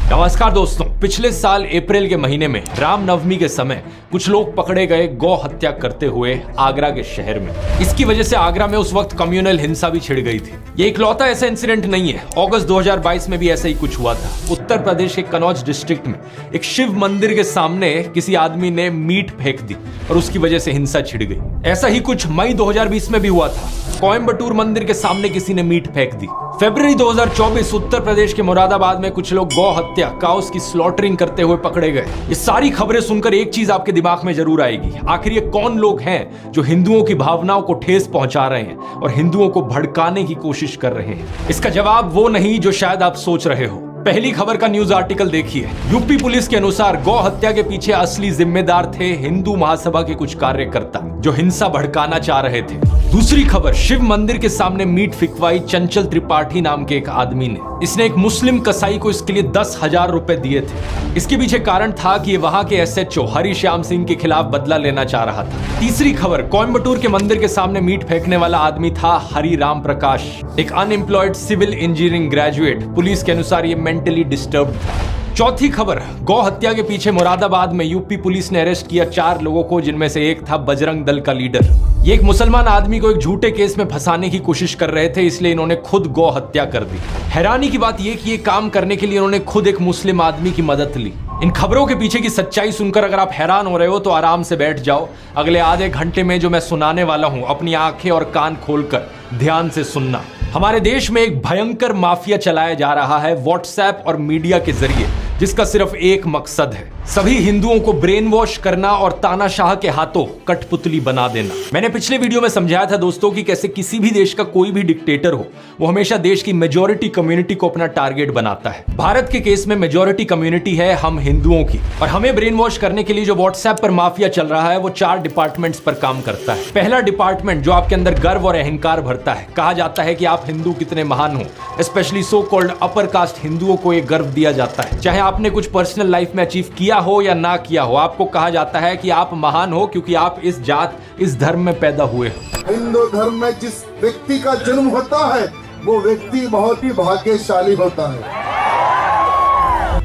नमस्कार दोस्तों, पिछले साल अप्रैल के महीने में रामनवमी के समय कुछ लोग पकड़े गए गौ हत्या करते हुए आगरा के शहर में। इसकी वजह से आगरा में उस वक्त कम्युनल हिंसा भी छिड़ गई थी। ये इकलौता ऐसा इंसिडेंट नहीं है। अगस्त 2022 में भी ऐसा ही कुछ हुआ था। उत्तर प्रदेश के कनौज डिस्ट्रिक्ट में एक शिव मंदिर के सामने किसी आदमी ने मीट फेंक दी और उसकी वजह से हिंसा छिड़ गई। ऐसा ही कुछ मई 2020 में भी हुआ था। कोयम्बटूर मंदिर के सामने किसी ने मीट फेंक दी। फरवरी 2024 उत्तर प्रदेश के मुरादाबाद में कुछ लोग गौ हत्या काउस की स्लॉटरिंग करते हुए पकड़े गए। ये सारी खबरें सुनकर एक चीज आपके दिमाग में जरूर आएगी, आखिर ये कौन लोग हैं जो हिंदुओं की भावनाओं को ठेस पहुंचा रहे हैं और हिंदुओं को भड़काने की कोशिश कर रहे हैं। इसका जवाब वो नहीं जो शायद आप सोच रहे हो। पहली खबर का न्यूज आर्टिकल देखिए। यूपी पुलिस के अनुसार गौ हत्या के पीछे असली जिम्मेदार थे हिंदू महासभा के कुछ कार्यकर्ता जो हिंसा भड़काना चाह रहे थे। दूसरी खबर, शिव मंदिर के सामने मीट फिकवाई चंचल त्रिपाठी नाम के एक आदमी ने। इसने एक मुस्लिम कसाई को इसके लिए 10,000 रुपए दिए थे। इसके पीछे कारण था कि ये वहां के SHO हरिश्याम सिंह के खिलाफ बदला लेना चाह रहा था। तीसरी खबर, कोयम्बटूर के मंदिर के सामने मीट फेंकने वाला आदमी था हरिराम प्रकाश, एक unemployed civil engineering graduate. Police के अनुसार ये मेंटली डिस्टर्ब था। चौथी खबर, गौ हत्या के पीछे मुरादाबाद में यूपी पुलिस ने अरेस्ट किया 4 लोगों को, जिनमें से एक था बजरंग दल का लीडर। ये एक मुसलमान आदमी को एक झूठे केस में फंसाने की कोशिश कर रहे थे, इसलिए इन्होंने खुद गौ हत्या कर दी। हैरानी की बात यह कि ये काम करने के लिए इन्होंने खुद एक मुस्लिम आदमी की मदद ली। इन खबरों के पीछे की सच्चाई सुनकर अगर आप हैरान हो रहे हो तो आराम से बैठ जाओ। अगले आधे घंटे में जो मैं सुनाने वाला हूं, अपनी आंखें और कान खोलकर ध्यान से सुनना। हमारे देश में एक भयंकर माफिया चलाया जा रहा है व्हाट्सएप और मीडिया के जरिए, जिसका सिर्फ एक मकसद है, सभी हिंदुओं को ब्रेन वॉश करना और तानाशाह के हाथों कठपुतली बना देना। मैंने पिछले वीडियो में समझाया था दोस्तों कि कैसे किसी भी देश का कोई भी डिक्टेटर हो, वो हमेशा देश की मेजॉरिटी कम्युनिटी को अपना टारगेट बनाता है। भारत के केस में मेजॉरिटी कम्युनिटी है हम हिंदुओं की, और हमें ब्रेन वॉश करने के लिए जो व्हाट्सएप पर माफिया चल रहा है वो 4 डिपार्टमेंट्स पर काम करता है। पहला डिपार्टमेंट जो आपके अंदर गर्व और अहंकार भरता है। कहा जाता है कि आप हिंदू कितने महान हो। Specially so called upper caste हिंदुओं को एक गर्व दिया जाता है। चाहे आपने कुछ पर्सनल लाइफ में अचीव किया हो या ना किया हो, आपको कहा जाता है कि आप महान हो क्योंकि आप इस जात, इस धर्म में पैदा हुए हो। हिंदू धर्म में जिस व्यक्ति का जन्म होता है वो व्यक्ति बहुत ही भाग्यशाली होता है।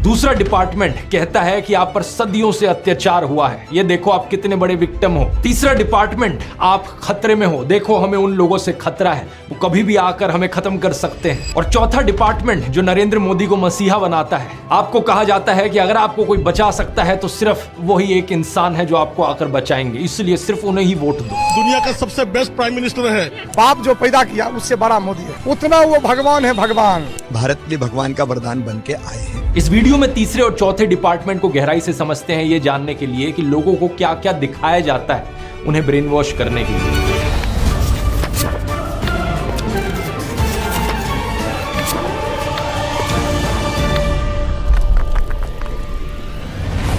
दूसरा डिपार्टमेंट कहता है कि आप पर सदियों से अत्याचार हुआ है, ये देखो आप कितने बड़े विक्टिम हो। तीसरा डिपार्टमेंट, आप खतरे में हो, देखो हमें उन लोगों से खतरा है, वो कभी भी आकर हमें खत्म कर सकते हैं। और चौथा डिपार्टमेंट जो नरेंद्र मोदी को मसीहा बनाता है, आपको कहा जाता है कि अगर आपको कोई बचा सकता है तो सिर्फ वही एक इंसान है जो आपको आकर बचाएंगे, इसलिए सिर्फ उन्हें ही वोट दो। दुनिया का सबसे बेस्ट प्राइम मिनिस्टर है। बाप जो पैदा किया उससे बड़ा मोदी है, उतना वो भगवान है। भगवान भारत भी भगवान का वरदान बन के आए हैं। इस वीडियो में तीसरे और चौथे डिपार्टमेंट को गहराई से समझते हैं, ये जानने के लिए कि लोगों को क्या क्या दिखाया जाता है उन्हें ब्रेन वॉश करने के लिए।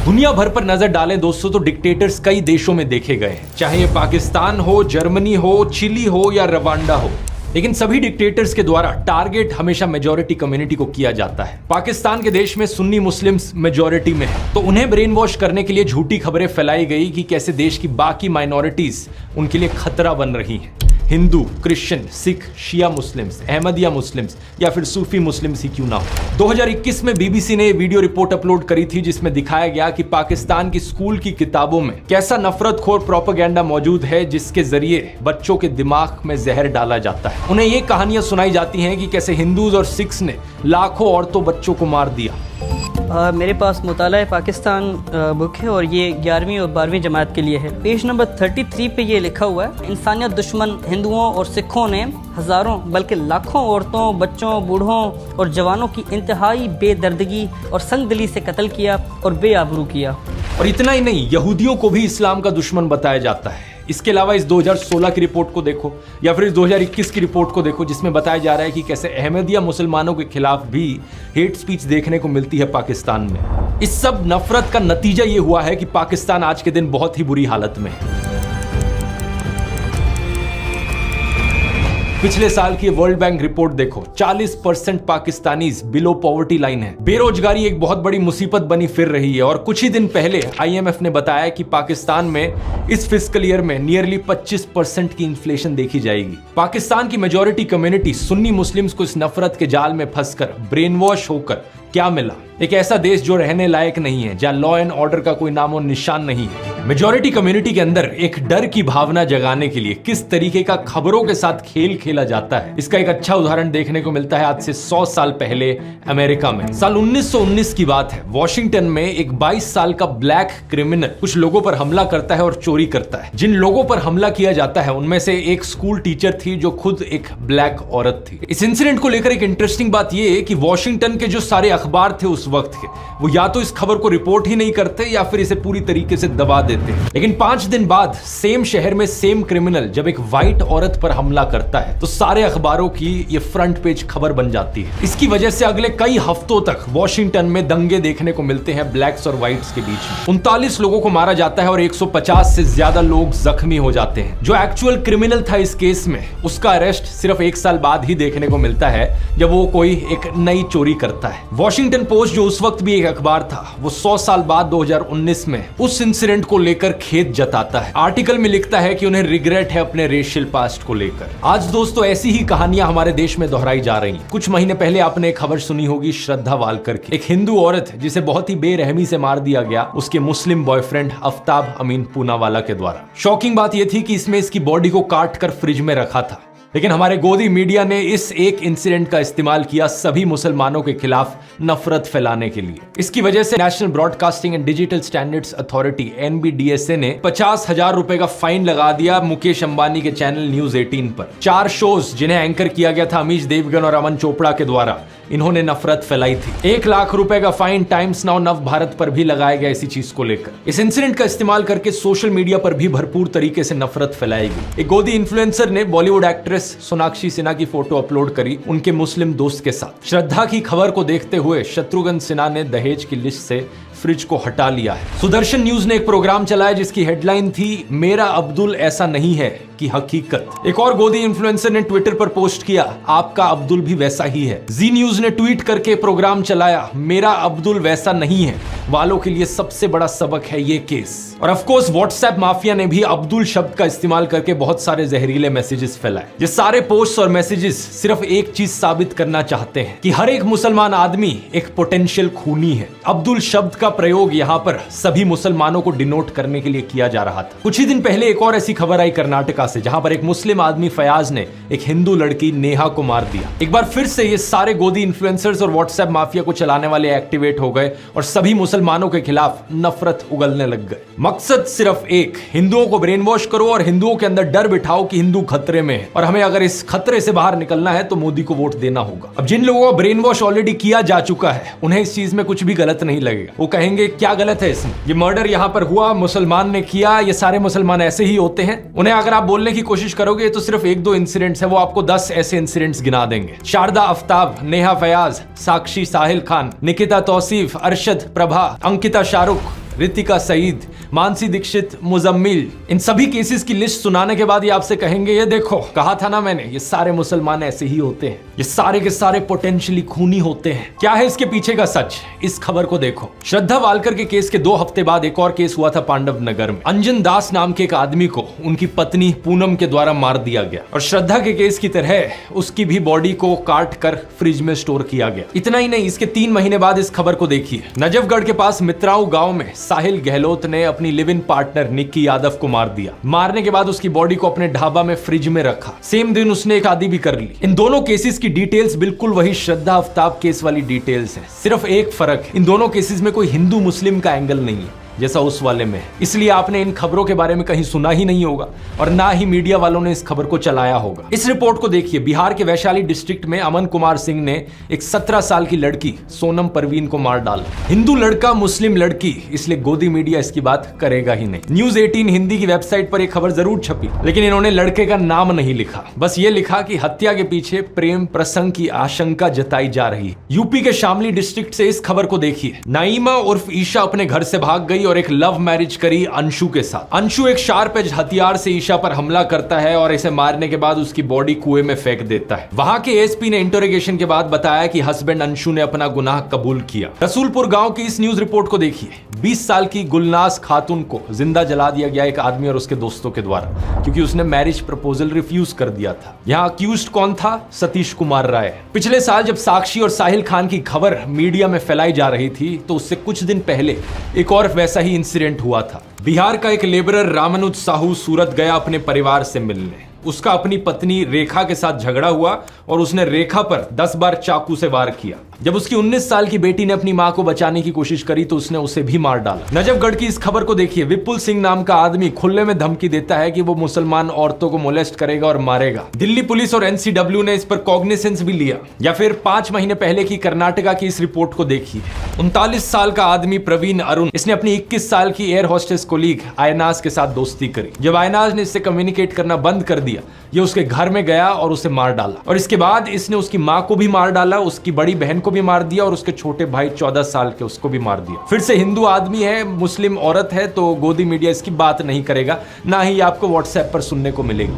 दुनिया भर पर नजर डालें दोस्तों तो डिक्टेटर्स कई देशों में देखे गए हैं, चाहे ये पाकिस्तान हो, जर्मनी हो, चिली हो या रवांडा हो, लेकिन सभी डिक्टेटर्स के द्वारा टारगेट हमेशा मेजॉरिटी कम्युनिटी को किया जाता है। पाकिस्तान के देश में सुन्नी मुस्लिम्स मेजॉरिटी में है, तो उन्हें ब्रेन वॉश करने के लिए झूठी खबरें फैलाई गई कि कैसे देश की बाकी माइनॉरिटीज उनके लिए खतरा बन रही हैं। हिंदू, क्रिश्चियन, सिख, शिया मुस्लिम्स, अहमदिया मुस्लिम्स या फिर सूफी मुस्लिम्स ही क्यों ना हो। 2021 में BBC ने वीडियो रिपोर्ट अपलोड करी थी जिसमें दिखाया गया कि पाकिस्तान की स्कूल की किताबों में कैसा नफरतखोर प्रोपेगेंडा मौजूद है, जिसके जरिए बच्चों के दिमाग में जहर डाला जाता है। उन्हें ये कहानियां सुनाई जाती हैं कि कैसे हिंदूज और सिख्स ने लाखों औरतों बच्चों को मार दिया। मेरे पास मुताला पाकिस्तान बुक है और ये 11वीं और 12वीं जमात के लिए है। पेज नंबर 33 पे ये लिखा हुआ है, इंसानियत दुश्मन हिंदुओं और सिखों ने हजारों बल्कि लाखों औरतों, बच्चों, बूढ़ों और जवानों की इंतहाई बेदर्दगी और संगदिली से कत्ल किया और बेआबरू किया। और इतना ही नहीं, यहूदियों को भी इस्लाम का दुश्मन बताया जाता है। इसके अलावा इस 2016 की रिपोर्ट को देखो या फिर इस 2021 की रिपोर्ट को देखो, जिसमें बताया जा रहा है कि कैसे अहमदिया मुसलमानों के खिलाफ भी हेट स्पीच देखने को मिलती है पाकिस्तान में। इस सब नफरत का नतीजा ये हुआ है कि पाकिस्तान आज के दिन बहुत ही बुरी हालत में है। पिछले साल की वर्ल्ड बैंक रिपोर्ट देखो, 40% पाकिस्तानीज बिलो पॉवर्टी लाइन है। बेरोजगारी एक बहुत बड़ी मुसीबत बनी फिर रही है और कुछ ही दिन पहले IMF ने बताया कि पाकिस्तान में इस फिस्कल ईयर में नियरली 25% की इन्फ्लेशन देखी जाएगी। पाकिस्तान की मेजॉरिटी कम्युनिटी सुन्नी मुस्लिम्स को इस नफरत के जाल में फंसकर ब्रेन वॉश होकर क्या मिला? एक ऐसा देश जो रहने लायक नहीं है, जहां लॉ एंड ऑर्डर का कोई नामो निशान नहीं है। मेजॉरिटी कम्युनिटी के अंदर एक डर की भावना जगाने के लिए किस तरीके का खबरों के साथ खेल खेला जाता है, इसका एक अच्छा उदाहरण देखने को मिलता है आज से 100 साल पहले अमेरिका में। साल 1919 की बात है। वॉशिंगटन में एक 22 साल का ब्लैक क्रिमिनल कुछ लोगों पर हमला करता है और चोरी करता है। जिन लोगों पर हमला किया जाता है उनमें से एक स्कूल टीचर थी जो खुद एक ब्लैक औरत थी। इस इंसिडेंट को लेकर एक इंटरेस्टिंग बात यह है कि वॉशिंगटन के जो सारे अखबार थे उस वक्त के, वो या तो इस खबर को रिपोर्ट ही नहीं करते या फिर इसे पूरी तरीके से दबा देते। लेकिन 5 दिन बाद सेम शहर में सेम क्रिमिनल जब एक व्हाइट औरत पर हमला करता है तो सारे अखबारों की ये फ्रंट पेज खबर बन जाती है। इसकी वजह से अगले कई हफ्तों तक वॉशिंगटन में दंगे देखने को मिलते हैं ब्लैक्स और व्हाइट्स के बीच में। 39 लोगों को मारा जाता है और 150 से ज्यादा लोग जख्मी हो जाते हैं। जो एक्चुअल क्रिमिनल था इस केस में, उसका अरेस्ट सिर्फ 1 साल बाद ही देखने को मिलता है जब वो कोई एक नई चोरी करता है। वॉशिंगटन पोस्ट जो उस वक्त भी एक अखबार था, वो 100 साल बाद 2019 में उस इंसिडेंट को लेकर खेद जताता है। आर्टिकल में लिखता है कि उन्हें रिग्रेट है अपने रेशियल पास्ट को लेकर। आज दोस्तों ऐसी ही कहानियां हमारे देश में दोहराई जा रही हैं। कुछ महीने पहले आपने एक खबर सुनी होगी श्रद्धा वालकर की, एक हिंदू औरत जिसे बहुत ही बेरहमी से मार दिया गया उसके मुस्लिम बॉयफ्रेंड आफ्ताब अमीन पूनावाला के द्वारा। शॉकिंग बात यह थी कि इसमें इसकी बॉडी को काट कर फ्रिज में रखा था, लेकिन हमारे गोदी मीडिया ने इस एक इंसिडेंट का इस्तेमाल किया सभी मुसलमानों के खिलाफ नफरत फैलाने के लिए। इसकी वजह से national broadcasting and digital standards authority NBDSA ने 50,000 रुपए का फाइन लगा दिया मुकेश अंबानी के चैनल न्यूज 18 पर। 4 शोज जिन्हें एंकर किया गया था अमीश देवगन और अमन चोपड़ा के द्वारा, इन्होंने नफरत फैलाई थी। 1 लाख रुपए का फाइन टाइम्स नाउ नव भारत पर भी लगाया गया इसी चीज को लेकर। इस इंसिडेंट का इस्तेमाल करके सोशल मीडिया पर भी भरपूर तरीके से नफरत फैलाई गई। एक गोदी इन्फ्लुएंसर ने बॉलीवुड एक्ट्रेस सोनाक्षी सिन्हा की फोटो अपलोड करी उनके मुस्लिम दोस्त के साथ। श्रद्धा की खबर को देखते हुए शत्रुघ्न सिन्हा ने दहेज की लिस्ट से फ्रिज को हटा लिया है। सुदर्शन न्यूज ने एक प्रोग्राम चलाया जिसकी हेडलाइन थी मेरा अब्दुल ऐसा नहीं है की हकीकत। एक और गोदी इन्फ्लुएंसर ने ट्विटर पर पोस्ट किया आपका अब्दुल भी वैसा ही है। जी न्यूज ने ट्वीट करके प्रोग्राम चलाया मेरा अब्दुल वैसा नहीं है वालों के लिए सबसे बड़ा सबक है ये केस। और ऑफ कोर्स व्हाट्सएप माफिया ने भी अब्दुल शब्द का इस्तेमाल करके बहुत सारे जहरीले मैसेजेस फैलाए। ये सारे पोस्ट और मैसेजेस सिर्फ एक चीज साबित करना चाहते हैं कि हर एक मुसलमान आदमी एक पोटेंशियल खूनी है। अब्दुल शब्द का प्रयोग यहाँ पर सभी मुसलमानों को डिनोट करने के लिए किया जा रहा था। कुछ ही दिन पहले एक और ऐसी खबर आई कर्नाटका से, जहां पर एक मुस्लिम आदमी फयाज ने एक हिंदू लड़की नेहा को मार दिया। एक बार फिर से ये सारे गोदी इन्फ्लुएंसर्स और व्हाट्सएप माफिया को चलाने वाले एक्टिवेट हो गए और सभी मुसलमानों के खिलाफ नफरत उगलने लग गए। मकसद सिर्फ एक, हिंदुओं को ब्रेन वॉश करो और हिंदुओं के अंदर डर बिठाओ कि हिंदू खतरे में है और हमें अगर इस खतरे से बाहर निकलना है तो मोदी को वोट देना होगा। अब जिन लोगों को ब्रेन वॉश ऑलरेडी किया जा चुका है उन्हें इस चीज में कुछ भी गलत नहीं लगेगा। वो कहेंगे क्या गलत है इसमें, ये मर्डर यहाँ पर हुआ, मुसलमान ने किया, ये सारे मुसलमान ऐसे ही होते हैं। उन्हें अगर आप बोलने की कोशिश करोगे तो सिर्फ 1-2 इंसिडेंट्स है, वो आपको 10 ऐसे इंसिडेंट्स गिना देंगे। शारदा आफ्ताब, नेहा फयाज, साक्षी साहिल खान, निकिता तौसीफ, अरशद प्रभा, अंकिता शाहरुख, रितिका सईद, मानसी दीक्षित, मुजम्मिल, इन सभी केसेस की लिस्ट सुनाने के बाद ये आपसे कहेंगे ये देखो कहा था ना मैंने, ये सारे मुसलमान ऐसे ही होते हैं, ये सारे के सारे पोटेंशियली खूनी होते हैं। क्या है इसके पीछे का सच, इस खबर को देखो। श्रद्धा वालकर के केस के 2 हफ्ते बाद एक और केस हुआ था पांडव नगर में। अंजन दास नाम के एक आदमी को उनकी पत्नी पूनम के द्वारा मार दिया गया और श्रद्धा के केस की तरह उसकी भी बॉडी को काट कर फ्रिज में स्टोर किया गया। इतना ही नहीं, इसके 3 महीने बाद इस खबर को देखिए। नजफगढ़ के पास मित्राऊ गांव में साहिल गहलोत ने अपनी live in partner Nikki Yadav को मार दिया। मारने के बाद उसकी बॉडी को अपने ढाबा में फ्रिज में रखा। सेम दिन उसने एक शादी भी कर ली। इन दोनों केसेस की डिटेल्स बिल्कुल वही श्रद्धा आफ्ताब केस वाली डिटेल्स हैं। सिर्फ एक फर्क है, इन दोनों केसेस में कोई हिंदू मुस्लिम का एंगल नहीं है जैसा उस वाले में। इसलिए आपने इन खबरों के बारे में कहीं सुना ही नहीं होगा और ना ही मीडिया वालों ने इस खबर को चलाया होगा। इस रिपोर्ट को देखिए। बिहार के वैशाली डिस्ट्रिक्ट में अमन कुमार सिंह ने एक 17 साल की लड़की सोनम परवीन को मार डाला। हिंदू लड़का मुस्लिम लड़की, इसलिए गोदी मीडिया इसकी बात करेगा ही नहीं। न्यूज 18 हिंदी की वेबसाइट पर एक खबर जरूर छपी, लेकिन इन्होंने लड़के का नाम नहीं लिखा। बस ये लिखा कि हत्या के पीछे प्रेम प्रसंग की आशंका जताई जा रही है। यूपी के शामली डिस्ट्रिक्ट से इस खबर को देखिए। नाइमा उर्फ ईशा अपने घर से भाग गई गई और एक लव मैरिज करी अंशु के साथ। अंशु एक शार्प एज हथियार से ईशा पर हमला करता है और इसे मारने के बाद उसकी बॉडी कुएं में फेंक देता है। वहां के एसपी ने इंटरोगेशन के बाद बताया कि हस्बैंड अंशु ने अपना गुनाह कबूल किया। रसूलपुर गांव की इस न्यूज रिपोर्ट को देखिए। 20 साल की गुलनाज खातून को जिंदा जला दिया गया एक आदमी और उसके दोस्तों के द्वारा, क्योंकि उसने मैरिज प्रपोजल रिफ्यूज कर दिया था। यहाँ अक्यूज्ड कौन था? सतीश कुमार राय। पिछले साल जब साक्षी और साहिल खान की खबर मीडिया में फैलाई जा रही थी तो उससे कुछ दिन पहले एक और वैसा ही इंसिडेंट हुआ था। बिहार का एक लेबरर रामानुज साहू सूरत गया अपने परिवार से मिलने। उसका अपनी पत्नी रेखा के साथ झगड़ा हुआ और उसने रेखा पर 10 बार चाकू से वार किया। जब उसकी 19 साल की बेटी ने अपनी मां को बचाने की कोशिश करी तो उसने उसे भी मार डाला। नजफगढ़ की इस खबर को देखिए। विपुल सिंह नाम का आदमी खुले में धमकी देता है कि वो मुसलमान औरतों को मोलेस्ट करेगा और मारेगा। दिल्ली पुलिस और एनसीडब्ल्यू ने इस पर कॉग्निसेंस भी लिया। या फिर 5 महीने पहले की कर्नाटका की इस रिपोर्ट को देखिए। 39 साल का आदमी प्रवीण अरुण, इसने अपनी 21 साल की एयर होस्टेस कोलीग आयनाज के साथ दोस्ती करी। जब आयनाज ने इससे कम्युनिकेट करना बंद कर दिया, ये उसके घर में गया और उसे मार डाला। और इसके बाद इसने उसकी मां को भी मार डाला, उसकी बड़ी बहन को भी मार दिया और उसके छोटे भाई 14 साल के उसको भी मार दिया। फिर से हिंदू आदमी है, मुस्लिम औरत है, तो गोदी मीडिया इसकी बात नहीं करेगा, ना ही आपको व्हाट्सएप पर सुनने को मिलेगी।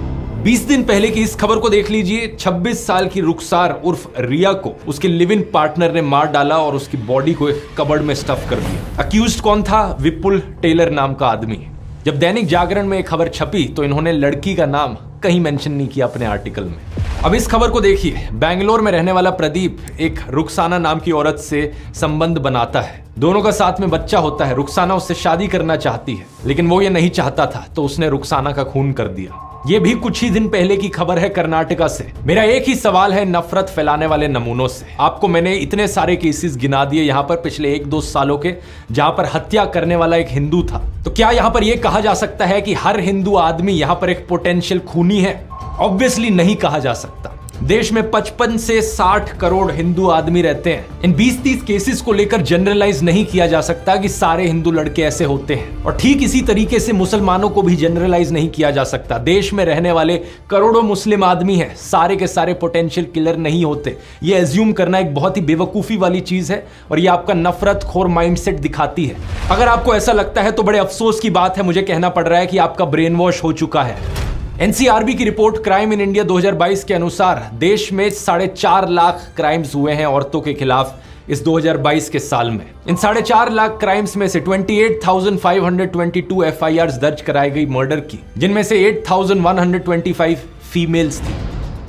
20 दिन पहले की इस खबर को देख लीजिए। 26 साल की रुखसार उर्फ रिया को उसके लिव इन पार्टनर ने मार डाला और उसकी बॉडी को एक कबर्ड में स्टफ कर दिया। अक्यूज्ड कौन था? विपुल टेलर नाम का आदमी। जब दैनिक जागरण में एक खबर छपी तो इन्होंने लड़की का नाम कहीं मेंशन नहीं किया अपने आर्टिकल में। अब इस खबर को देखिए। बेंगलोर में रहने वाला प्रदीप एक रुखसाना नाम की औरत से संबंध बनाता है। दोनों का साथ में बच्चा होता है। रुखसाना उससे शादी करना चाहती है, लेकिन वो ये नहीं चाहता था, तो उसने रुखसाना का खून कर दिया। ये भी कुछ ही दिन पहले की खबर है कर्नाटका से। मेरा एक ही सवाल है नफरत फैलाने वाले नमूनों से। आपको मैंने इतने सारे केसेस गिना दिए यहाँ पर पिछले 1-2 सालों के, जहां पर हत्या करने वाला एक हिंदू था। तो क्या यहाँ पर यह कहा जा सकता है कि हर हिंदू आदमी यहाँ पर एक पोटेंशियल खूनी है? ऑब्वियसली नहीं कहा जा सकता। देश में 55 से 60 करोड़ हिंदू आदमी रहते हैं। इन 20-30 केसेस को लेकर जनरलाइज नहीं किया जा सकता कि सारे हिंदू लड़के ऐसे होते हैं, और ठीक इसी तरीके से मुसलमानों को भी जनरलाइज नहीं किया जा सकता। देश में रहने वाले करोड़ों मुस्लिम आदमी हैं, सारे के सारे पोटेंशियल किलर नहीं होते। ये एज्यूम करना एक बहुत ही बेवकूफी वाली चीज है और ये आपका नफरत खोर माइंडसेट दिखाती है। अगर आपको ऐसा लगता है तो बड़े अफसोस की बात है, मुझे कहना पड़ रहा है कि आपका ब्रेन वॉश हो चुका है। एनसीआरबी की रिपोर्ट क्राइम इन इंडिया 2022 के अनुसार देश में 4.5 लाख क्राइम्स हुए हैं औरतों के खिलाफ इस 2022 के साल में। इन 4.5 लाख क्राइम्स में से 28,522 एफआईआर्स दर्ज कराई गई मर्डर की, जिनमें से 8,125 फीमेल्स थी।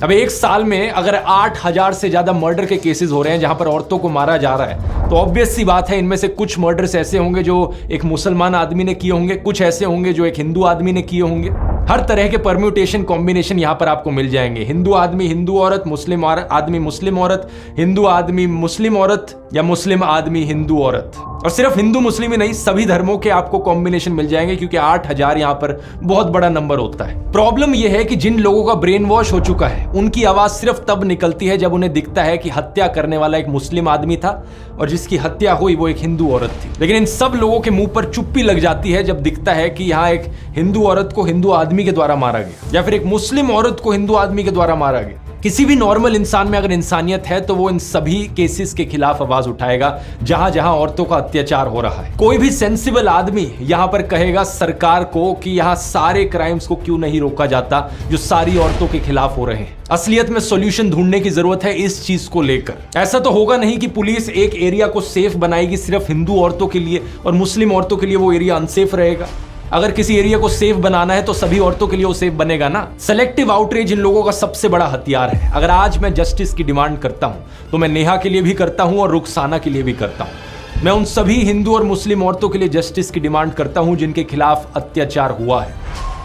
अब एक साल में अगर 8,000 से ज्यादा मर्डर के केसेस हो रहे हैं जहां पर औरतों को मारा जा रहा है, तो ऑब्वियस सी बात है इनमें से कुछ मर्डर्स ऐसे होंगे जो एक मुसलमान आदमी ने किए होंगे, कुछ ऐसे होंगे जो एक हिंदू आदमी ने किए होंगे। हर तरह के परम्यूटेशन कॉम्बिनेशन यहां पर आपको मिल जाएंगे। हिंदू आदमी हिंदू औरत, मुस्लिम आदमी मुस्लिम औरत, हिंदू आदमी मुस्लिम औरत, या मुस्लिम आदमी हिंदू औरत। और सिर्फ हिंदू मुस्लिम ही नहीं, सभी धर्मों के आपको कॉम्बिनेशन मिल जाएंगे, क्योंकि 8,000 यहां पर बहुत बड़ा नंबर होता है। प्रॉब्लम यह है कि जिन लोगों का ब्रेन वॉश हो चुका है उनकी आवाज सिर्फ तब निकलती है जब उन्हें दिखता है कि हत्या करने वाला एक मुस्लिम आदमी था और जिसकी हत्या हुई वो एक हिंदू औरत थी। लेकिन इन सब लोगों के मुंह पर चुप्पी लग जाती है जब दिखता है कि यहाँ एक हिंदू औरत को हिंदू आदमी के द्वारा मारा गया, या फिर एक मुस्लिम औरत को हिंदू आदमी के द्वारा मारा गया। किसी भी नॉर्मल इंसान में अगर इंसानियत है तो वो इन सभी केसेस के खिलाफ आवाज उठाएगा जहां जहां औरतों का अत्याचार हो रहा है। कोई भी सेंसिबल आदमी यहां पर कहेगा सरकार को कि यहां सारे क्राइम्स को क्यों नहीं रोका जाता जो सारी औरतों के खिलाफ हो रहे हैं। असलियत में सॉल्यूशन ढूंढने की जरूरत है इस चीज को लेकर। ऐसा तो होगा नहीं कि पुलिस एक एरिया को सेफ बनाएगी सिर्फ हिंदू औरतों के लिए और मुस्लिम औरतों के लिए वो एरिया अनसेफ रहेगा। अगर किसी एरिया को सेफ बनाना है तो सभी औरतों के लिए वो सेफ बनेगा ना। सेलेक्टिव आउटरीच इन लोगों का सबसे बड़ा हथियार है। अगर आज मैं जस्टिस की डिमांड करता हूं तो मैं नेहा के लिए भी करता हूं और रुखसाना के लिए भी करता हूं। मैं उन सभी हिंदू और मुस्लिम औरतों के लिए जस्टिस की डिमांड करता हूं जिनके खिलाफ अत्याचार हुआ है।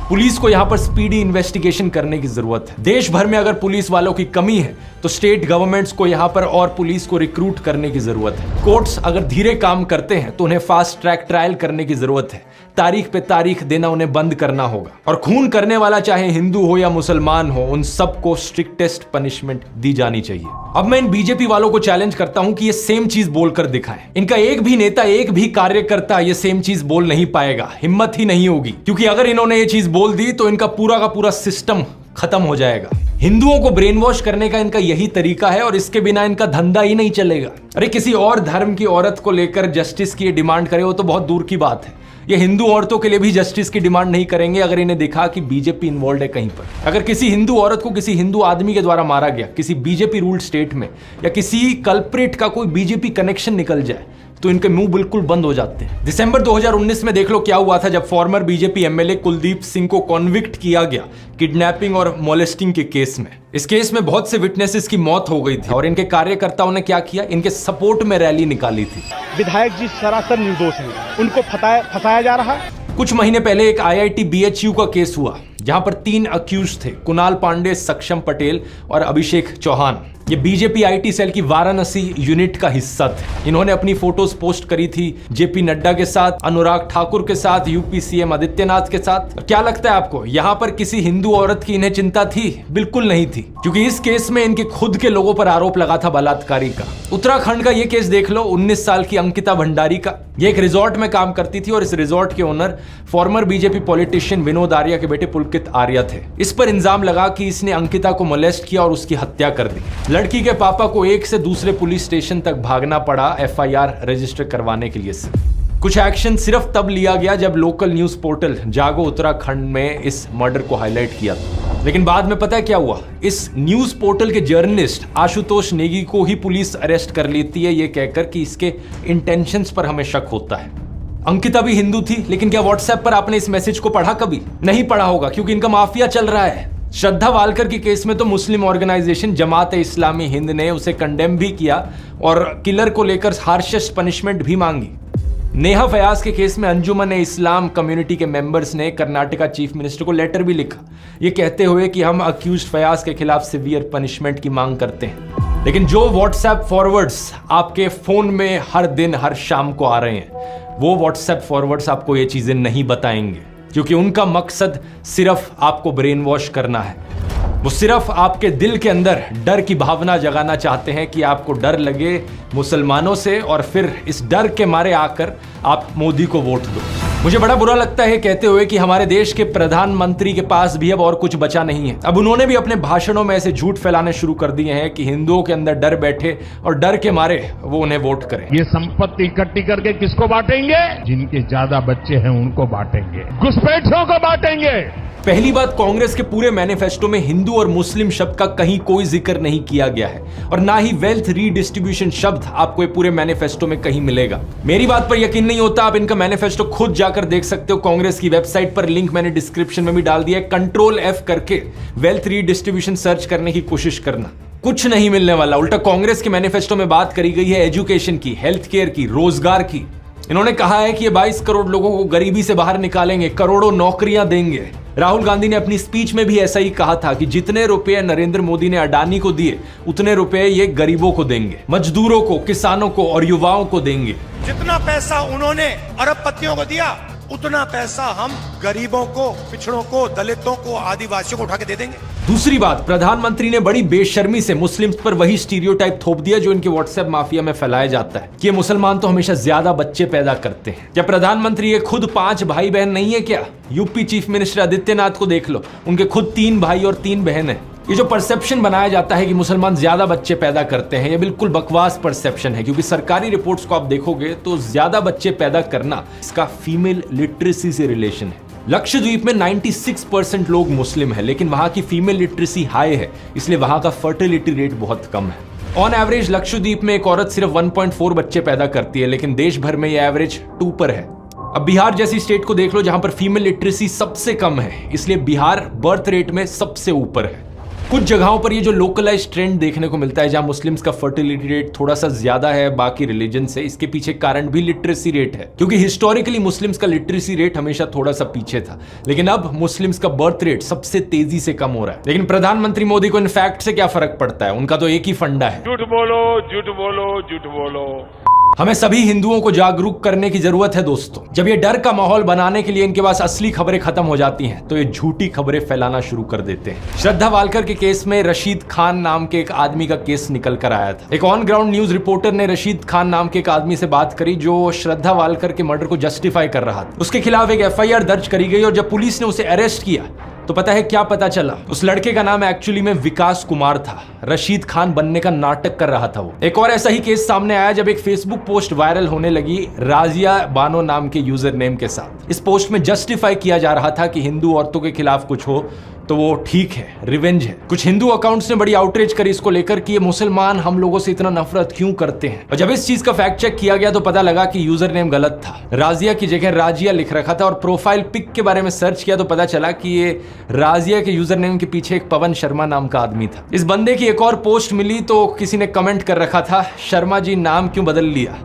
पुलिस को यहां पर स्पीडी इन्वेस्टिगेशन करने की जरूरत है। देश भर में अगर पुलिस वालों की कमी है तो स्टेट गवर्नमेंट्स को यहां पर और पुलिस को रिक्रूट करने की जरूरत है। कोर्ट्स अगर धीरे काम करते हैं तो उन्हें फास्ट ट्रैक ट्रायल करने की जरूरत है। तारीख पे तारीख देना उन्हें बंद करना होगा। और खून करने वाला चाहे हिंदू हो या मुसलमान हो, उन सबको स्ट्रिक्टेस्ट पनिशमेंट दी जानी चाहिए। अब मैं इन बीजेपी वालों को चैलेंज करता हूं कि ये सेम चीज बोलकर दिखाएं। इनका एक भी नेता, एक भी कार्यकर्ता ये सेम चीज बोल नहीं पाएगा, हिम्मत ही नहीं होगी, क्योंकि अगर इन्होंने ये चीज बोल दी तो इनका पूरा का पूरा सिस्टम खत्म हो जाएगा। हिंदुओं को ब्रेन वॉश करने का इनका यही तरीका है और इसके बिना इनका धंधा ही नहीं चलेगा। अरे किसी और धर्म की औरत को लेकर जस्टिस की डिमांड करे वो तो बहुत दूर की बात है, ये हिंदू औरतों के लिए भी जस्टिस की डिमांड नहीं करेंगे अगर इन्हें दिखा कि बीजेपी इन्वॉल्व है कहीं पर। अगर किसी हिंदू औरत को किसी हिंदू आदमी के द्वारा मारा गया किसी बीजेपी रूल्ड स्टेट में, या किसी कल्प्रिट का कोई बीजेपी कनेक्शन निकल जाए, तो इनके मुंह बिल्कुल बंद हो जाते हैं। दिसंबर 2019 में देख लो क्या हुआ था जब farmer BJP MLA Kuldeep Singh को कॉन्विक्ट किया गया किडनैपिंग और मोलेस्टिंग के केस में। इस केस में बहुत से विटनेसेस की मौत हो गई थी और इनके कार्यकर्ताओं ने क्या किया, इनके सपोर्ट में रैली निकाली थी। विधायक जी सरासर निर्दोष हैं, उनको फंसाया जा रहा है। कुछ महीने पहले एक IIT BHU का केस हुआ जहां पर 3 अक्यूज थे, कुणाल पांडे, सक्षम पटेल और अभिषेक चौहान। ये बीजेपी IT सेल की वाराणसी यूनिट का हिस्सा थे। इन्होंने अपनी फोटोज पोस्ट करी थी JP नड्डा के साथ, अनुराग ठाकुर के साथ, UP CM आदित्यनाथ के साथ। क्या लगता है आपको यहां पर किसी हिंदू औरत की इन्हें चिंता थी? बिल्कुल नहीं थी, क्योंकि इस केस में इनके खुद के लोगों पर आरोप लगा था बलात्कारी का। उत्तराखंड का ये केस देख लो, 19 साल की अंकिता भंडारी का। ये एक रिजॉर्ट में काम करती थी और इस रिजॉर्ट के owner farmer BJP politician Vinod Arya के बेटे पुलकित आर्या थे। इस पर इल्जाम लगा कि इसने अंकिता को मोलेस्ट किया और उसकी हत्या कर दी। लड़की के पापा को एक से दूसरे पुलिस स्टेशन तक भागना पड़ा FIR रजिस्टर करवाने के लिए। कुछ एक्शन सिर्फ तब लिया गया जब लोकल न्यूज पोर्टल जागो उत्तराखंड में इस मर्डर को हाईलाइट किया था। लेकिन बाद में पता है क्या हुआ, इस न्यूज पोर्टल के जर्नलिस्ट आशुतोष नेगी को ही पुलिस अरेस्ट कर लेती है, ये कहकर कि इसके इंटेंशंस पर हमें शक होता है। अंकिता भी हिंदू थी, लेकिन क्या व्हाट्सएप पर आपने इस मैसेज को पढ़ा? कभी नहीं पढ़ा होगा, क्योंकि इनका माफिया चल रहा है। श्रद्धा वालकर के केस में तो मुस्लिम ऑर्गेनाइजेशन जमात इस्लामी हिंद ने उसे कंडेम भी किया और किलर को लेकर हार्शेस्ट पनिशमेंट भी मांगी। नेहा फयाज के केस में अंजुमन इस्लाम कम्युनिटी के मेंबर्स ने कर्नाटका चीफ मिनिस्टर को लेटर भी लिखा, ये कहते हुए कि हम अक्यूज्ड फयाज के खिलाफ सीवियर पनिशमेंट की मांग करते हैं। लेकिन जो व्हाट्सएप फॉरवर्ड्स आपके फोन में हर दिन हर शाम को आ रहे हैं, वो व्हाट्सएप फॉरवर्ड्स आपको ये चीजें नहीं बताएंगे, क्योंकि उनका मकसद सिर्फ आपको ब्रेन वॉश करना है। वो सिर्फ आपके दिल के अंदर डर की भावना जगाना चाहते हैं कि आपको डर लगे मुसलमानों से और फिर इस डर के मारे आकर आप मोदी को वोट दो। मुझे बड़ा बुरा लगता है कहते हुए कि हमारे देश के प्रधानमंत्री के पास भी अब और कुछ बचा नहीं है। अब उन्होंने भी अपने भाषणों में ऐसे झूठ फैलाने शुरू कर दिए हैं कि हिंदुओं के अंदर डर बैठे और डर के मारे वो उन्हें वोट करें। ये संपत्ति इकट्ठी करके किसको बांटेंगे? जिनके ज्यादा बच्चे हैं उनको बांटेंगे, घुसपैठियों को बांटेंगे। पहली बात, कांग्रेस के पूरे मैनिफेस्टो में हिंदू और मुस्लिम शब्द का कहीं कोई जिक्र नहीं किया गया है और ना ही वेल्थ रीडिस्ट्रीब्यूशन शब्द आपको पूरे मैनिफेस्टो में कहीं मिलेगा। मेरी बात पर यकीन नहीं होता, आप इनका मैनिफेस्टो खुद जाकर देख सकते हो। कांग्रेस की वेबसाइट पर लिंक मैंने डिस्क्रिप्शन में भी डाल दिया है। Ctrl F करके वेल्थ रीडिस्ट्रीब्यूशन सर्च करने की कोशिश करना, कुछ नहीं मिलने वाला। उल्टा कांग्रेस के मैनिफेस्टो में बात करी गई है एजुकेशन की, हेल्थ केयर की, रोजगार की। इन्होंने कहा है कि ये 22 करोड़ लोगों को गरीबी से बाहर निकालेंगे, करोड़ों नौकरियां देंगे। राहुल गांधी ने अपनी स्पीच में भी ऐसा ही कहा था कि जितने रुपए नरेंद्र मोदी ने अडानी को दिए उतने रुपए ये गरीबों को देंगे, मजदूरों को, किसानों को और युवाओं को देंगे। जितना पैसा उन्होंने अरबपतियों को दिया उतना पैसा हम गरीबों को, पिछड़ों को, दलितों को, आदिवासियों को उठा के दे देंगे। दूसरी बात, प्रधानमंत्री ने बड़ी बेशर्मी से मुस्लिम्स पर वही स्टीरियोटाइप थोप दिया जो इनके व्हाट्सएप माफिया में फैलाया जाता है कि ये मुसलमान तो हमेशा ज्यादा बच्चे पैदा करते हैं। क्या प्रधानमंत्री ये खुद 5 भाई बहन नहीं है क्या? यूपी चीफ मिनिस्टर आदित्यनाथ को देख लो, उनके खुद 3 भाई और 3 बहन है। ये जो परसेप्शन बनाया जाता है कि मुसलमान ज्यादा बच्चे पैदा करते हैं, ये बिल्कुल बकवास परसेप्शन है, क्योंकि सरकारी रिपोर्ट्स को आप देखोगे तो ज्यादा बच्चे पैदा करना इसका फीमेल लिटरेसी से रिलेशन है। लक्षद्वीप में 96% लोग मुस्लिम है, लेकिन वहां की फीमेल लिटरेसी हाई है, इसलिए वहां का फर्टिलिटी रेट बहुत कम है। ऑन एवरेज लक्षद्वीप में एक औरत सिर्फ 1.4 बच्चे पैदा करती है, लेकिन देश भर में यह एवरेज 2 पर है। अब बिहार जैसी स्टेट को देख लो जहां पर फीमेल लिटरेसी सबसे कम है, इसलिए बिहार बर्थ रेट में सबसे ऊपर है। कुछ जगहों पर ये जो लोकलाइज ट्रेंड देखने को मिलता है जहां मुस्लिम्स का फर्टिलिटी रेट थोड़ा सा ज्यादा है बाकी रिलीजन से, इसके पीछे कारण भी लिटरेसी रेट है, क्योंकि हिस्टोरिकली मुस्लिम्स का लिटरेसी रेट हमेशा थोड़ा सा पीछे था, लेकिन अब मुस्लिम्स का बर्थ रेट सबसे तेजी से कम हो रहा है। लेकिन प्रधानमंत्री मोदी को इन फैक्ट से क्या फर्क पड़ता है? उनका तो एक ही फंडा है, झूठ बोलो, झूठ बोलो, झूठ बोलो। हमें सभी हिंदुओं को जागरूक करने की जरूरत है दोस्तों। जब ये डर का माहौल बनाने के लिए इनके पास असली खबरें खत्म हो जाती हैं, तो ये झूठी खबरें फैलाना शुरू कर देते हैं। श्रद्धा वालकर के केस में रशीद खान नाम के एक आदमी का केस निकल कर आया था। एक ऑन ग्राउंड न्यूज रिपोर्टर ने रशीद खान नाम के एक आदमी से बात करी जो श्रद्धा वालकर के मर्डर को जस्टिफाई कर रहा था। उसके खिलाफ एक FIR दर्ज करी गई और जब पुलिस ने उसे अरेस्ट किया तो पता है क्या पता चला? उस लड़के का नाम एक्चुअली में विकास कुमार था। रशीद खान बनने का नाटक कर रहा था वो। एक और ऐसा ही केस सामने आया जब एक फेसबुक पोस्ट वायरल होने लगी राजिया बानो नाम के यूजर नेम के साथ। इस पोस्ट में जस्टिफाई किया जा रहा था कि हिंदू औरतों के खिलाफ कुछ हो तो वो ठीक है, रिवेंज है। कुछ हिंदू अकाउंट्स ने बड़ी आउटरीच करी इसको लेकर कि ये मुसलमान हम लोगों से इतना नफरत क्यों करते हैं। और जब इस चीज का फैक्ट चेक किया गया तो पता लगा कि यूजर नेम गलत था। राजिया की जगह राजिया लिख रखा था और प्रोफाइल पिक के बारे में सर्च किया तो पता चला कि ये राजिया के यूजर नेम के पीछे एक पवन शर्मा नाम का आदमी था। इस बंदे की एक और पोस्ट मिली तो किसी ने कमेंट कर रखा था, शर्मा जी नाम क्यों बदल लिया?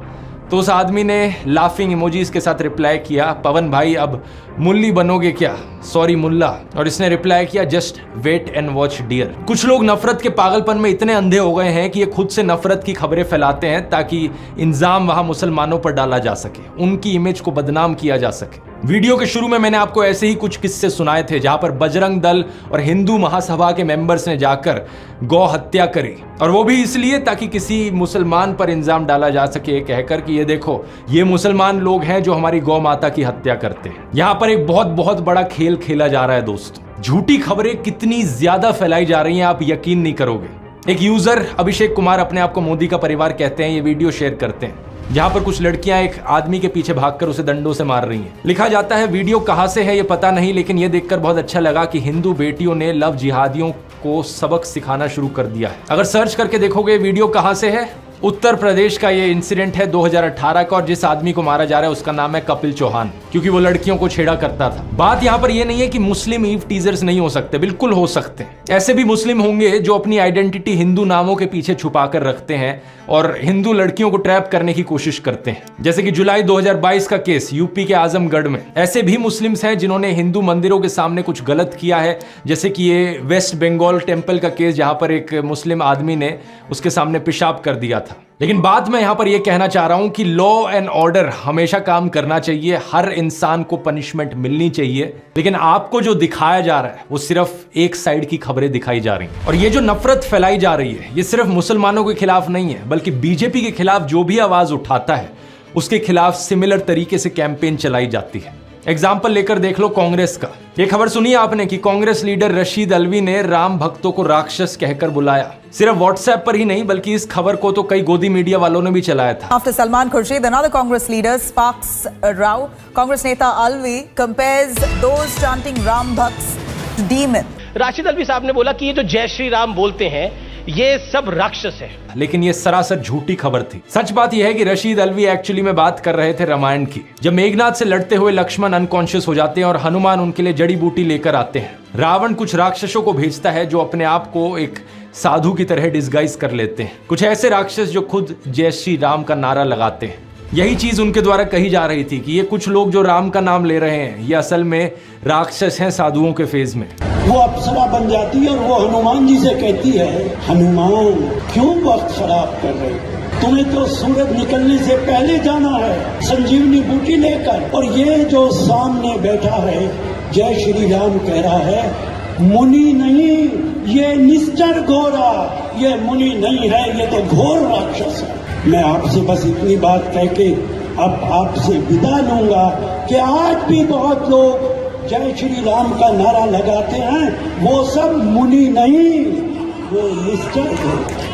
तो उस आदमी ने लाफिंग इमोजीज के साथ रिप्लाई किया, पवन भाई अब मुल्ली बनोगे क्या? सॉरी मुल्ला। और इसने रिप्लाई किया, just wait and watch dear. कुछ लोग नफरत के पागलपन में इतने अंधे हो गए हैं कि ये खुद से नफरत की खबरें फैलाते हैं ताकि इल्जाम वहां मुसलमानों पर डाला जा सके, उनकी इमेज को बदनाम किया जा सके। वीडियो के शुरू में मैंने आपको ऐसे ही कुछ किस्से सुनाए थे जहां पर बजरंग दल और हिंदू महासभा के मेंबर्स ने जाकर गौ हत्या करी, और वो भी इसलिए ताकि किसी मुसलमान पर इल्जाम डाला जा सके कहकर कि ये देखो ये मुसलमान लोग हैं जो हमारी गौ माता की हत्या करते हैं। यहां पर एक बहुत बहुत बड़ा खेल खेला जा रहा है दोस्तों। झूठी खबरें कितनी ज्यादा फैलाई जा रही हैं आप यकीन नहीं करोगे। एक यूजर अभिषेक कुमार अपने आप को मोदी का परिवार कहते हैं, ये वीडियो शेयर करते हैं जहां पर कुछ लड़कियां एक आदमी के पीछे भागकर उसे डंडों से मार रही हैं। लिखा जाता है वीडियो कहां से है ये पता नहीं, लेकिन ये देखकर बहुत अच्छा लगा कि हिंदू बेटियों ने लव जिहादियों को सबक सिखाना शुरू कर दिया है। अगर सर्च करके देखोगे वीडियो कहां से है, उत्तर प्रदेश का ये इंसिडेंट है 2018 का, और जिस आदमी को मारा जा रहा है उसका नाम है कपिल चौहान, क्योंकि वो लड़कियों को छेड़ा करता था। बात यहाँ पर ये नहीं है कि मुस्लिम ईव टीजर्स नहीं हो सकते, बिल्कुल हो सकते हैं। ऐसे भी मुस्लिम होंगे जो अपनी आइडेंटिटी हिंदू नामों के पीछे छुपा कर रखते हैं और हिंदू लड़कियों को ट्रैप करने की कोशिश करते हैं। जैसे कि जुलाई 2022 का केस यूपी के आजमगढ़ में। ऐसे भी मुस्लिम्स हैं जिन्होंने हिंदू मंदिरों के सामने कुछ गलत किया है, जैसे कि ये वेस्ट बंगाल टेम्पल का केस जहां पर एक मुस्लिम आदमी ने उसके सामने पेशाब कर दिया था। लेकिन बात मैं यहां पर यह कहना चाह रहा हूं कि लॉ एंड ऑर्डर हमेशा काम करना चाहिए, हर इंसान को पनिशमेंट मिलनी चाहिए, लेकिन आपको जो दिखाया जा रहा है वो सिर्फ एक साइड की खबरें दिखाई जा रही हैं। और ये जो नफरत फैलाई जा रही है ये सिर्फ मुसलमानों के खिलाफ नहीं है, बल्कि बीजेपी के खिलाफ जो भी आवाज उठाता है उसके खिलाफ सिमिलर तरीके से कैंपेन चलाई जाती है। एग्जाम्पल लेकर देख लो कांग्रेस का। ये खबर सुनी आपने कि कांग्रेस लीडर रशीद अलवी ने राम भक्तों को राक्षस कहकर बुलाया। सिर्फ व्हाट्सएप पर ही नहीं बल्कि इस खबर को तो कई गोदी मीडिया वालों ने भी चलाया था। After Salman Khurshid, another Congress leader sparks a row. Congress neta Alvi compares those chanting Ram Bhakts to demon. Rashid Alvi साहब ने बोला कि ये जो जय श्री राम बोलते हैं ये सब राक्षस है, लेकिन ये सरासर झूठी खबर थी। सच बात यह है कि रशीद अलवी एक्चुअली में बात कर रहे थे रामायण की, जब मेघनाथ से लड़ते हुए लक्ष्मण अनकॉन्शियस हो जाते हैं और हनुमान उनके लिए जड़ी बूटी लेकर आते हैं। रावण कुछ राक्षसों को भेजता है जो अपने आप को एक साधु की तरह डिस्गाइज कर लेते हैं, कुछ ऐसे राक्षस जो खुद जय श्री राम का नारा लगाते हैं। यही चीज उनके द्वारा कही जा रही थी कि ये कुछ लोग जो राम का नाम ले रहे हैं ये असल में राक्षस हैं साधुओं के फेज में। वो अप्सरा बन जाती है और वो हनुमान जी से कहती है, हनुमान क्यों वक्त खराब कर रहे हो? तुम्हें तो सूरज निकलने से पहले जाना है संजीवनी बूटी लेकर। और ये जो सामने बैठा है जय श्री राम कह रहा है, मुनि नहीं, ये निश्चर घोरा, ये मुनि नहीं है, ये तो घोर राक्षस है। मैं आपसे बस इतनी बात कह के अब आपसे विदा लूंगा कि आज भी बहुत लोग जय श्री राम का नारा लगाते हैं, वो सब मुनि नहीं, वो निश्चर घोरा।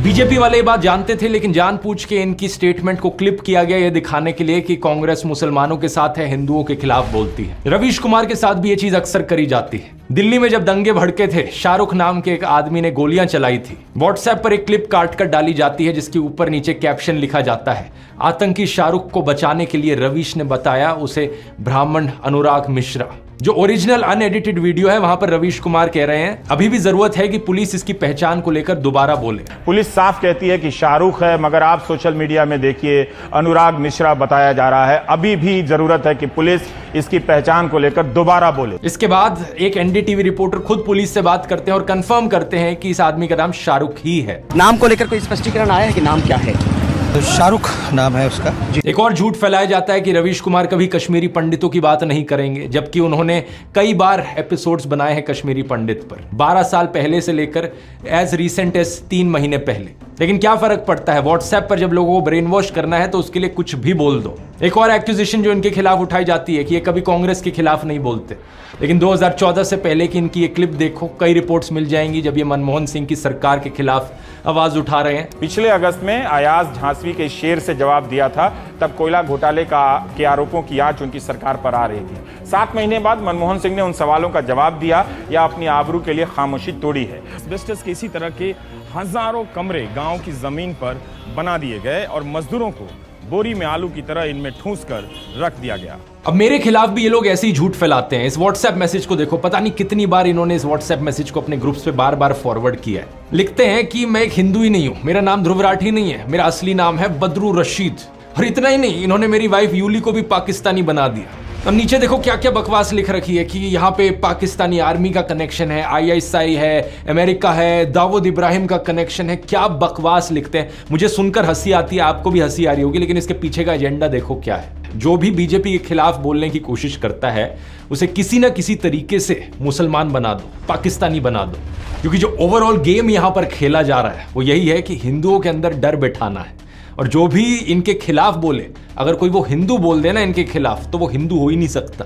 बीजेपी वाले ये बात जानते थे, लेकिन जानबूझ के इनकी स्टेटमेंट को क्लिप किया गया ये दिखाने के लिए कि कांग्रेस मुसलमानों के साथ है, हिंदुओं के खिलाफ बोलती है। रवीश कुमार के साथ भी ये चीज अक्सर करी जाती है। दिल्ली में जब दंगे भड़के थे, शाहरुख नाम के एक आदमी ने गोलियां चलाई थी। व्हाट्सएप पर एक क्लिप काट कर डाली जाती है जिसके ऊपर नीचे कैप्शन लिखा जाता है, आतंकी शाहरुख को बचाने के लिए रवीश ने बताया उसे ब्राह्मण अनुराग मिश्रा। जो ओरिजिनल अनएडिटेड वीडियो है वहां पर रवीश कुमार कह रहे हैं अभी भी जरूरत है कि पुलिस इसकी पहचान को लेकर दोबारा बोले। पुलिस साफ कहती है कि शाहरुख है, मगर आप सोशल मीडिया में देखिए अनुराग मिश्रा बताया जा रहा है। अभी भी जरूरत है कि पुलिस इसकी पहचान को लेकर दोबारा बोले। इसके बाद एक एनडीटीवी रिपोर्टर खुद पुलिस से बात करते हैं और कंफर्म करते हैं कि इस आदमी का नाम शाहरुख ही है। नाम को लेकर कोई स्पष्टीकरण आया है कि नाम क्या है? शाहरुख नाम है उसका। एक और झूठ फैलाया जाता है कि रवीश कुमार कभी कश्मीरी पंडितों की बात नहीं करेंगे, जबकि उन्होंने कई बार एपिसोड्स बनाए हैं कश्मीरी पंडित पर, 12 साल पहले से लेकर एज रिसेंट एज 3 महीने पहले। लेकिन क्या फर्क पड़ता है, व्हाट्सएप पर जब लोगों को ब्रेन वॉश करना है तो उसके लिए कुछ भी बोल दो। एक और एक्यूजेशन जो इनके खिलाफ उठाई जाती है कि ये कभी कांग्रेस के खिलाफ नहीं बोलते, लेकिन 2014 से पहले की इनकी ये क्लिप देखो, कई रिपोर्ट्स मिल जाएंगी जब ये मनमोहन सिंह की सरकार के खिलाफ आवाज उठा रहे हैं। पिछले अगस्त में अयाज झांसवी के शेर से जवाब दिया था, तब कोयला घोटाले के आरोपों की आंच उनकी सरकार पर आ रही थी। 7 महीने बाद मनमोहन सिंह ने उन सवालों का जवाब दिया या अपनी आबरू के लिए खामोशी तोड़ी है। एस्बेस्टस के इसी तरह के हजारों कमरे गांव की जमीन पर बना दिए गए और मजदूरों को बोरी में आलू की तरह इनमें ठूंस कर रख दिया गया। अब मेरे खिलाफ भी ये लोग ऐसे ही झूठ फैलाते हैं। इस व्हाट्सएप मैसेज को देखो, पता नहीं कितनी बार इन्होंने इस व्हाट्सएप मैसेज को अपने ग्रुप्स पे बार फॉरवर्ड किया है। लिखते हैं कि मैं एक हिंदू ही नहीं हूं, मेरा नाम ध्रुव राठी नहीं है, मेरा असली नाम है बदरू रशीद। और इतना ही नहीं, इन्होंने मेरी वाइफ यूली को भी पाकिस्तानी बना दिया। और नीचे देखो क्या क्या बकवास लिख रखी है कि यहाँ पे पाकिस्तानी आर्मी का कनेक्शन है, ISI है, अमेरिका है, दाऊद इब्राहिम का कनेक्शन है। क्या बकवास लिखते हैं, मुझे सुनकर हंसी आती है, आपको भी हंसी आ रही होगी, लेकिन इसके पीछे का एजेंडा देखो क्या है। जो भी बीजेपी के खिलाफ बोलने की कोशिश करता है उसे किसी ना किसी तरीके से मुसलमान बना दो, पाकिस्तानी बना दो, क्योंकि जो ओवरऑल गेम यहाँ पर खेला जा रहा है वो यही है कि हिंदुओं के अंदर डर बैठाना है। और जो भी इनके खिलाफ बोले, अगर कोई वो हिंदू बोल देना इनके खिलाफ, तो वो हिंदू हो ही नहीं सकता।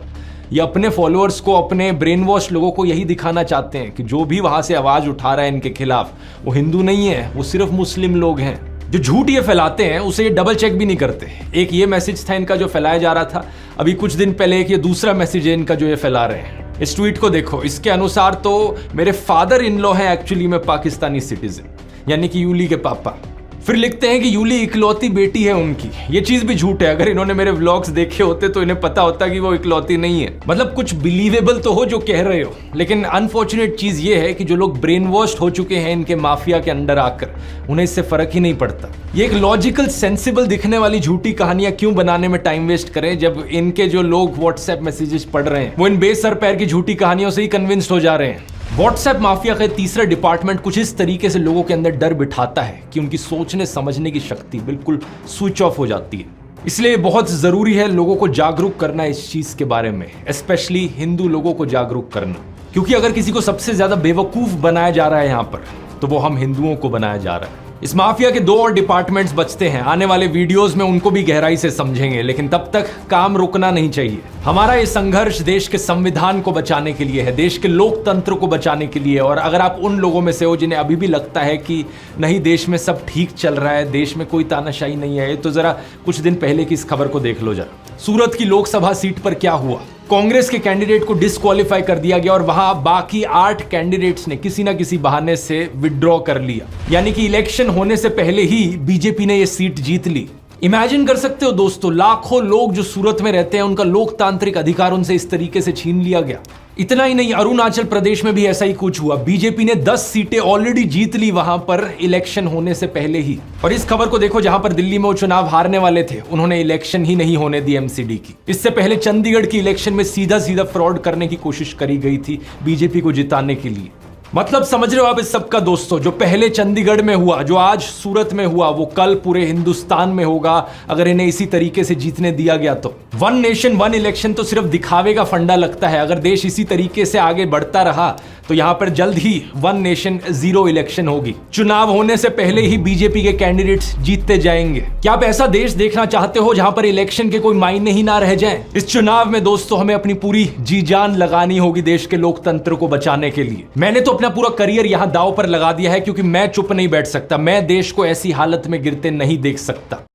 ये अपने फॉलोअर्स को, अपने ब्रेन वॉश लोगों को यही दिखाना चाहते हैं कि जो भी वहां से आवाज उठा रहा है इनके खिलाफ वो हिंदू नहीं है, वो सिर्फ मुस्लिम लोग हैं। जो झूठ ये फैलाते हैं उसे ये डबल चेक भी नहीं करते। एक ये मैसेज था इनका जो फैलाया जा रहा था, अभी कुछ दिन पहले एक ये दूसरा मैसेज है इनका जो ये फैला रहे हैं। इस ट्वीट को देखो, इसके अनुसार तो मेरे फादर इन लॉ है एक्चुअली में पाकिस्तानी सिटीजन, यानी कि यूली के पापा। फिर लिखते हैं कि यूली इकलौती बेटी है उनकी। ये चीज भी झूठ है, अगर इन्होंने मेरे व्लॉग्स देखे होते तो इन्हें पता होता कि वो इकलौती नहीं है। मतलब कुछ बिलीवेबल तो हो जो कह रहे हो, लेकिन अनफॉर्चुनेट चीज ये है कि जो लोग ब्रेन वॉश्ड हो चुके हैं इनके माफिया के अंडर आकर, उन्हें इससे फर्क ही नहीं पड़ता। ये एक लॉजिकल सेंसिबल दिखने वाली झूठी कहानियां क्यों बनाने में टाइम वेस्ट करें, जब इनके जो लोग व्हाट्सएप मैसेजेस पढ़ रहे हैं वो इन बेसर पैर की झूठी कहानियों से ही कन्विंस्ड हो जा रहे हैं। व्हाट्सएप माफिया का तीसरा डिपार्टमेंट कुछ इस तरीके से लोगों के अंदर डर बिठाता है कि उनकी सोचने समझने की शक्ति बिल्कुल स्विच ऑफ हो जाती है। इसलिए बहुत जरूरी है लोगों को जागरूक करना इस चीज के बारे में, स्पेशली हिंदू लोगों को जागरूक करना, क्योंकि अगर किसी को सबसे ज्यादा बेवकूफ बनाया जा रहा है यहां पर, तो वो हम हिंदुओं को बनाया जा रहा है। इस माफिया के 2 और डिपार्टमेंट्स बचते हैं, आने वाले वीडियोस में उनको भी गहराई से समझेंगे, लेकिन तब तक काम रुकना नहीं चाहिए। हमारा ये संघर्ष देश के संविधान को बचाने के लिए है, देश के लोकतंत्र को बचाने के लिए। और अगर आप उन लोगों में से हो जिन्हें अभी भी लगता है कि नहीं देश में सब ठीक चल रहा है, देश में कोई तानाशाही नहीं है, तो जरा कुछ दिन पहले की इस खबर को देख लो जरा। सूरत की लोकसभा सीट पर क्या हुआ, कांग्रेस के कैंडिडेट को डिस्क्वालीफाई कर दिया गया और वहां बाकी 8 कैंडिडेट्स ने किसी ना किसी बहाने से विड्रॉ कर लिया, यानी कि इलेक्शन होने से पहले ही बीजेपी ने यह सीट जीत ली। इमेजिन कर सकते हो दोस्तों, लाखों लोग जो सूरत में रहते हैं उनका लोकतांत्रिक अधिकार उनसे इस तरीके से छीन लिया गया। इतना ही नहीं, अरुणाचल प्रदेश में भी ऐसा ही कुछ हुआ। बीजेपी ने 10 सीटें ऑलरेडी जीत ली वहां पर इलेक्शन होने से पहले ही। और इस खबर को देखो, जहां पर दिल्ली में वो चुनाव हारने वाले थे उन्होंने इलेक्शन ही नहीं होने दी एमसीडी की। इससे पहले चंडीगढ़ की इलेक्शन में सीधा सीधा फ्रॉड करने की कोशिश करी गई थी बीजेपी को जिताने के लिए। मतलब समझ रहे हो आप इस सब का दोस्तों, जो पहले चंडीगढ़ में हुआ, जो आज सूरत में हुआ, वो कल पूरे हिंदुस्तान में होगा अगर इन्हें इसी तरीके से जीतने दिया गया तो। 1 नेशन 1 इलेक्शन तो सिर्फ दिखावे का फंडा लगता है। अगर देश इसी तरीके से आगे बढ़ता रहा तो यहां पर जल्द ही 1 नेशन 0 इलेक्शन होगी। चुनाव होने से पहले ही बीजेपी के कैंडिडेट्स जीतते जाएंगे। क्या आप ऐसा देश देखना चाहते हो जहां पर इलेक्शन के कोई मायने ही ना रह जाएं? इस चुनाव में दोस्तों हमें अपनी पूरी जी जान लगानी होगी देश के लोकतंत्र को बचाने के लिए। मैंने तो अपना पूरा करियर यहां दांव पर लगा दिया है, क्योंकि मैं चुप नहीं बैठ सकता। मैं देश को ऐसी हालत में गिरते नहीं देख सकता।